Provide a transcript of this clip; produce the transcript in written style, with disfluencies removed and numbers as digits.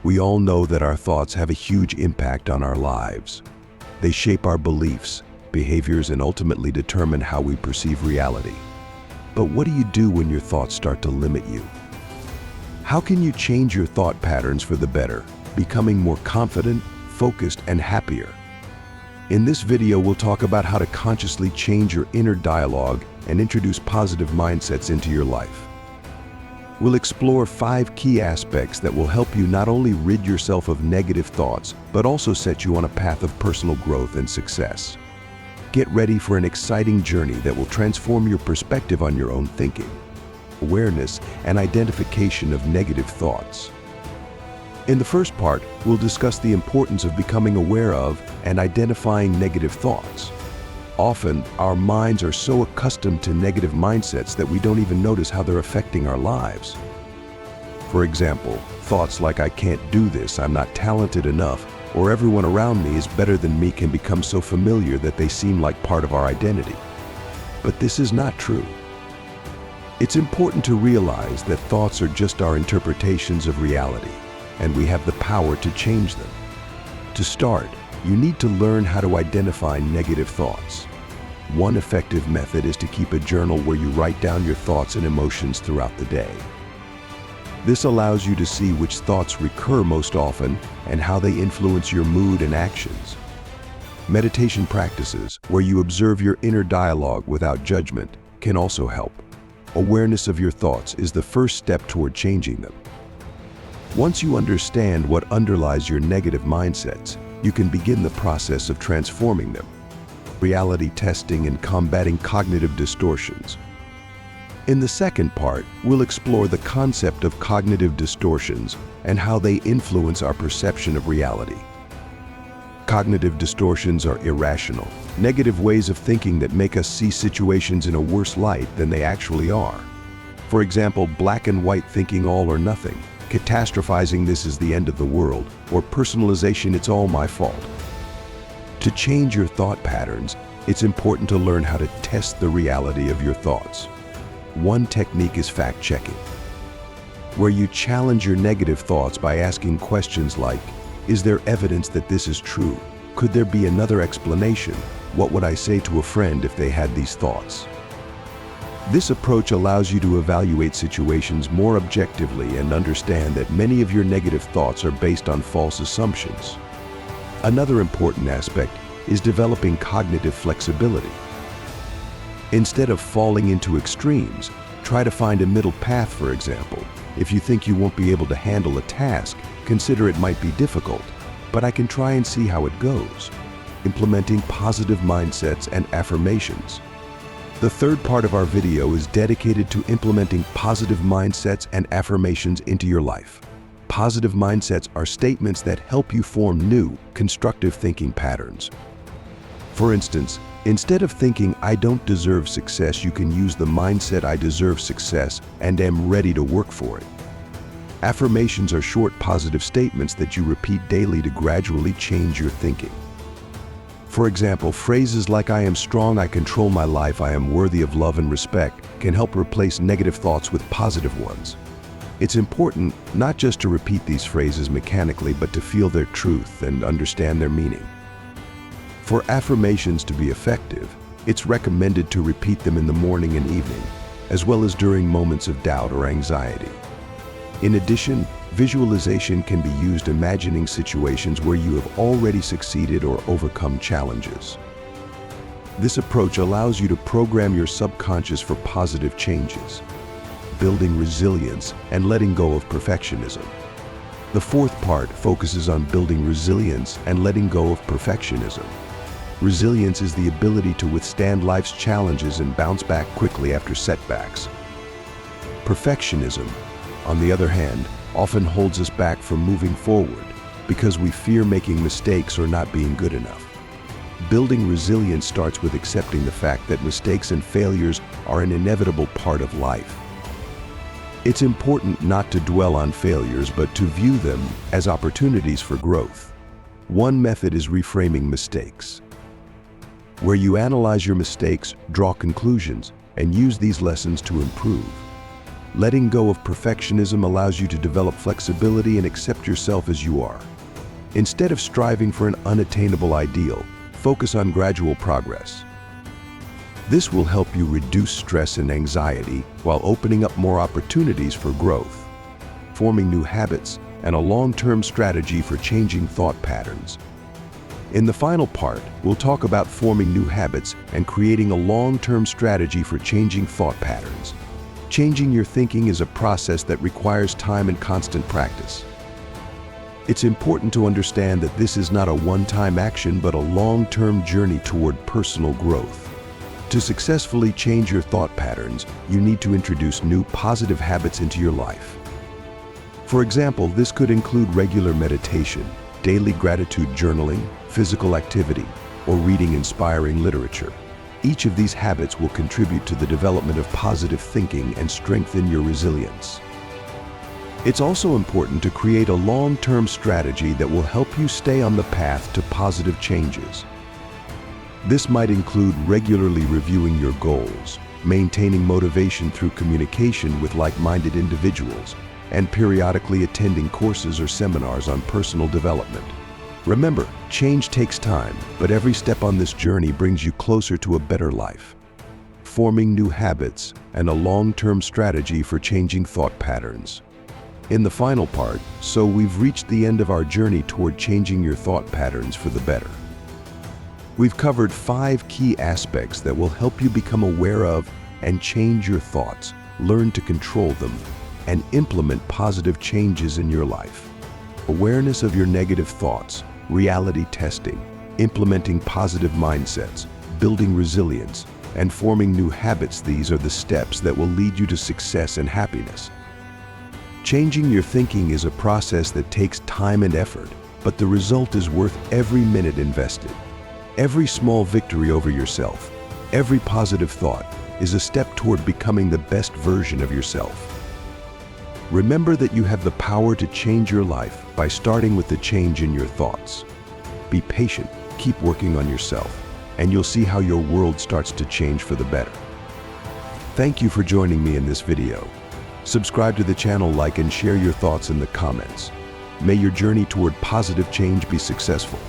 We all know that our thoughts have a huge impact on our lives. They shape our beliefs, behaviors, and ultimately determine how we perceive reality. But what do you do when your thoughts start to limit you? How can you change your thought patterns for the better, becoming more confident, focused, and happier? In this video, we'll talk about how to consciously change your inner dialogue and introduce positive mindsets into your life. We'll explore 5 key aspects that will help you not only rid yourself of negative thoughts, but also set you on a path of personal growth and success. Get ready for an exciting journey that will transform your perspective on your own thinking, awareness, and identification of negative thoughts. In the first part, we'll discuss the importance of becoming aware of and identifying negative thoughts. Often, our minds are so accustomed to negative mindsets that we don't even notice how they're affecting our lives. For example, thoughts like "I can't do this," "I'm not talented enough," or "everyone around me is better than me" can become so familiar that they seem like part of our identity. But this is not true. It's important to realize that thoughts are just our interpretations of reality, and we have the power to change them. To start, you need to learn how to identify negative thoughts. One effective method is to keep a journal where you write down your thoughts and emotions throughout the day. This allows you to see which thoughts recur most often and how they influence your mood and actions. Meditation practices, where you observe your inner dialogue without judgment, can also help. Awareness of your thoughts is the first step toward changing them. Once you understand what underlies your negative mindsets, you can begin the process of transforming them. Reality testing and combating cognitive distortions. In the second part, we'll explore the concept of cognitive distortions and how they influence our perception of reality. Cognitive distortions are irrational, negative ways of thinking that make us see situations in a worse light than they actually are. For example, black and white thinking, all or nothing, catastrophizing "this is the end of the world," or personalization, "it's all my fault." To change your thought patterns, it's important to learn how to test the reality of your thoughts. One technique is fact-checking, where you challenge your negative thoughts by asking questions like, "Is there evidence that this is true? Could there be another explanation? What would I say to a friend if they had these thoughts?" This approach allows you to evaluate situations more objectively and understand that many of your negative thoughts are based on false assumptions. Another important aspect is developing cognitive flexibility. Instead of falling into extremes, try to find a middle path. For example, if you think you won't be able to handle a task, consider it might be difficult, but I can try and see how it goes. Implementing positive mindsets and affirmations. The third part of our video is dedicated to implementing positive mindsets and affirmations into your life. Positive mindsets are statements that help you form new, constructive thinking patterns. For instance, instead of thinking "I don't deserve success," you can use the mindset "I deserve success and am ready to work for it." Affirmations are short, positive statements that you repeat daily to gradually change your thinking. For example, phrases like "I am strong," "I control my life," "I am worthy of love and respect" can help replace negative thoughts with positive ones. It's important not just to repeat these phrases mechanically, but to feel their truth and understand their meaning. For affirmations to be effective, it's recommended to repeat them in the morning and evening, as well as during moments of doubt or anxiety. In addition, visualization can be used, imagining situations where you have already succeeded or overcome challenges. This approach allows you to program your subconscious for positive changes, building resilience and letting go of perfectionism. The fourth part focuses on building resilience and letting go of perfectionism. Resilience is the ability to withstand life's challenges and bounce back quickly after setbacks. Perfectionism, on the other hand, often holds us back from moving forward because we fear making mistakes or not being good enough. Building resilience starts with accepting the fact that mistakes and failures are an inevitable part of life. It's important not to dwell on failures, but to view them as opportunities for growth. One method is reframing mistakes, where you analyze your mistakes, draw conclusions, and use these lessons to improve. Letting go of perfectionism allows you to develop flexibility and accept yourself as you are. Instead of striving for an unattainable ideal, focus on gradual progress. This will help you reduce stress and anxiety while opening up more opportunities for growth. Forming new habits and a long-term strategy for changing thought patterns. In the final part, we'll talk about forming new habits and creating a long-term strategy for changing thought patterns. Changing your thinking is a process that requires time and constant practice. It's important to understand that this is not a one-time action but a long-term journey toward personal growth. To successfully change your thought patterns, you need to introduce new positive habits into your life. For example, this could include regular meditation, daily gratitude journaling, physical activity, or reading inspiring literature. Each of these habits will contribute to the development of positive thinking and strengthen your resilience. It's also important to create a long-term strategy that will help you stay on the path to positive changes. This might include regularly reviewing your goals, maintaining motivation through communication with like-minded individuals, and periodically attending courses or seminars on personal development. Remember, change takes time, but every step on this journey brings you closer to a better life. Forming new habits and a long-term strategy for changing thought patterns. In the final part, so we've reached the end of our journey toward changing your thought patterns for the better. We've covered 5 key aspects that will help you become aware of and change your thoughts, learn to control them, and implement positive changes in your life. Awareness of your negative thoughts, reality testing, implementing positive mindsets, building resilience, and forming new habits. These are the steps that will lead you to success and happiness. Changing your thinking is a process that takes time and effort, but the result is worth every minute invested. Every small victory over yourself, every positive thought, is a step toward becoming the best version of yourself. Remember that you have the power to change your life by starting with the change in your thoughts. Be patient, keep working on yourself, and you'll see how your world starts to change for the better. Thank you for joining me in this video. Subscribe to the channel, like and share your thoughts in the comments. May your journey toward positive change be successful.